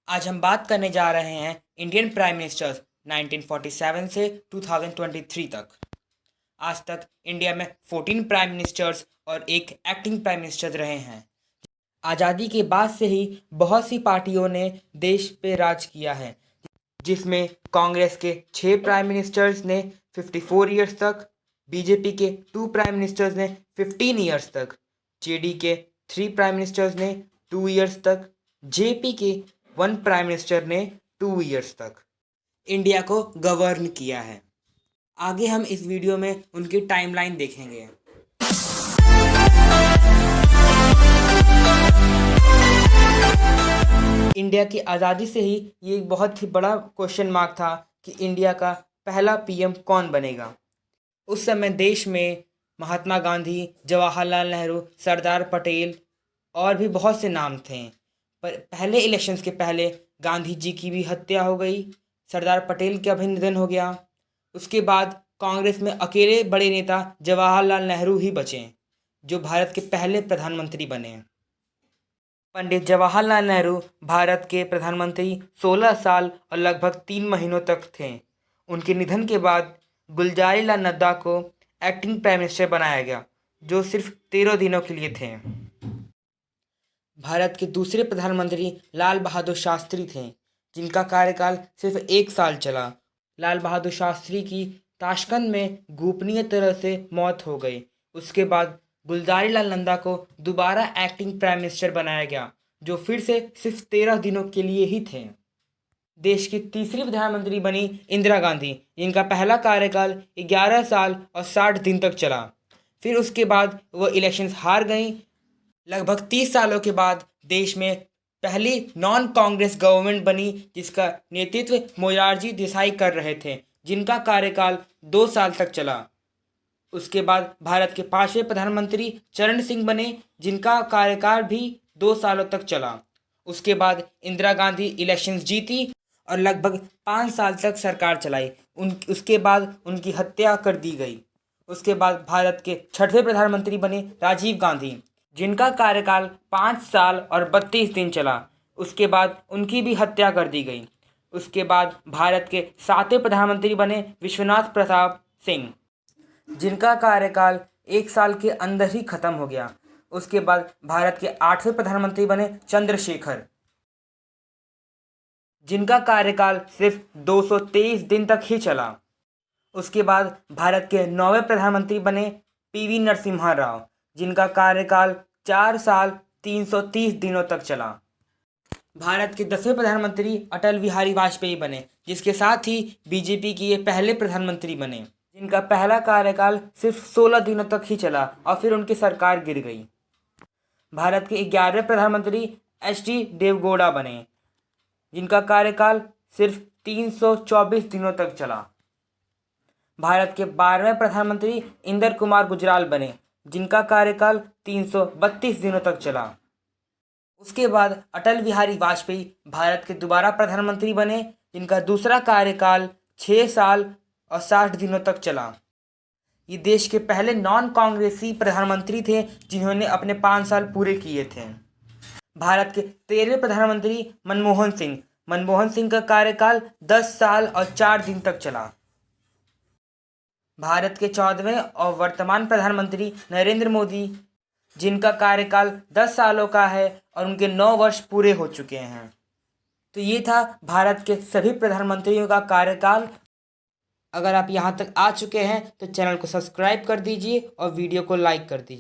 आज हम बात करने जा रहे हैं इंडियन प्राइम मिनिस्टर्स 1947 से 2023 तक। आज तक इंडिया में 14 प्राइम मिनिस्टर्स और एक एक्टिंग प्राइम मिनिस्टर रहे हैं। आज़ादी के बाद से ही बहुत सी पार्टियों ने देश पे राज किया है, जिसमें कांग्रेस के 6 प्राइम मिनिस्टर्स ने 54 ईयर्स तक, बीजेपी के 2 प्राइम मिनिस्टर्स ने 15 ईयर्स तक, जेडी के 3 प्राइम मिनिस्टर्स ने 2 ईयर्स तक, जेपी के 1 प्राइम मिनिस्टर ने 2 ईयर्स तक इंडिया को गवर्न किया है। आगे हम इस वीडियो में उनकी टाइमलाइन देखेंगे। इंडिया की आज़ादी से ही ये एक बहुत ही बड़ा क्वेश्चन मार्क था कि इंडिया का पहला पीएम कौन बनेगा। उस समय देश में महात्मा गांधी, जवाहरलाल नेहरू, सरदार पटेल और भी बहुत से नाम थे। पर पहले इलेक्शंस के पहले गांधी जी की भी हत्या हो गई, सरदार पटेल का भी निधन हो गया। उसके बाद कांग्रेस में अकेले बड़े नेता जवाहरलाल नेहरू ही बचे, जो भारत के पहले प्रधानमंत्री बने। पंडित जवाहरलाल नेहरू भारत के प्रधानमंत्री 16 साल और लगभग 3 महीनों तक थे। उनके निधन के बाद गुलजारीलाल नड्डा को एक्टिंग प्राइम मिनिस्टर बनाया गया, जो सिर्फ 13 दिनों के लिए थे। भारत के दूसरे प्रधानमंत्री लाल बहादुर शास्त्री थे, जिनका कार्यकाल सिर्फ 1 साल चला। लाल बहादुर शास्त्री की ताशकंद में गोपनीय तरह से मौत हो गई। उसके बाद गुलजारीलाल नंदा को दोबारा एक्टिंग प्राइम मिनिस्टर बनाया गया, जो फिर से सिर्फ 13 दिनों के लिए ही थे। देश की तीसरी प्रधानमंत्री बनी इंदिरा गांधी, जिनका पहला कार्यकाल 11 साल और 60 दिन तक चला। फिर उसके बाद वो इलेक्शंस हार गईं। लगभग 30 सालों के बाद देश में पहली नॉन कांग्रेस गवर्नमेंट बनी, जिसका नेतृत्व मोरारजी देसाई कर रहे थे, जिनका कार्यकाल 2 साल तक चला। उसके बाद भारत के 5वें प्रधानमंत्री चरण सिंह बने, जिनका कार्यकाल भी 2 सालों तक चला। उसके बाद इंदिरा गांधी इलेक्शंस जीती और लगभग 5 साल तक सरकार चलाई। उसके बाद उनकी हत्या कर दी गई। उसके बाद भारत के 6वें प्रधानमंत्री बने राजीव गांधी, जिनका कार्यकाल 5 साल और 32 दिन चला। उसके बाद उनकी भी हत्या कर दी गई। उसके बाद भारत के 7वें प्रधानमंत्री बने विश्वनाथ प्रताप सिंह, जिनका कार्यकाल 1 साल के अंदर ही खत्म हो गया। उसके बाद भारत के 8वें प्रधानमंत्री बने चंद्रशेखर, जिनका कार्यकाल सिर्फ 223 दिन तक ही चला। उसके बाद भारत के 9वें प्रधानमंत्री बने पीवी नरसिम्हा राव, जिनका कार्यकाल 4 साल 330 दिनों तक चला। भारत के 10वें प्रधानमंत्री अटल बिहारी वाजपेयी बने, जिसके साथ ही बीजेपी के ये पहले प्रधानमंत्री बने, जिनका पहला कार्यकाल सिर्फ 16 दिनों तक ही चला और फिर उनकी सरकार गिर गई। भारत के 11वें प्रधानमंत्री एच.डी. देवगौड़ा बने, जिनका कार्यकाल सिर्फ 324 दिनों तक चला। भारत के 12वें प्रधानमंत्री इंदर कुमार गुजराल बने, जिनका कार्यकाल 332 दिनों तक चला। उसके बाद अटल बिहारी वाजपेयी भारत के दोबारा प्रधानमंत्री बने, जिनका दूसरा कार्यकाल 6 साल और 60 दिनों तक चला। ये देश के पहले नॉन कांग्रेसी प्रधानमंत्री थे, जिन्होंने अपने 5 साल पूरे किए थे। भारत के 13वें प्रधानमंत्री मनमोहन सिंह का कार्यकाल 10 साल और 4 दिन तक चला। भारत के 14वें और वर्तमान प्रधानमंत्री नरेंद्र मोदी, जिनका कार्यकाल 10 सालों का है और उनके 9 वर्ष पूरे हो चुके हैं। तो ये था भारत के सभी प्रधानमंत्रियों का कार्यकाल। अगर आप यहाँ तक आ चुके हैं तो चैनल को सब्सक्राइब कर दीजिए और वीडियो को लाइक कर दीजिए।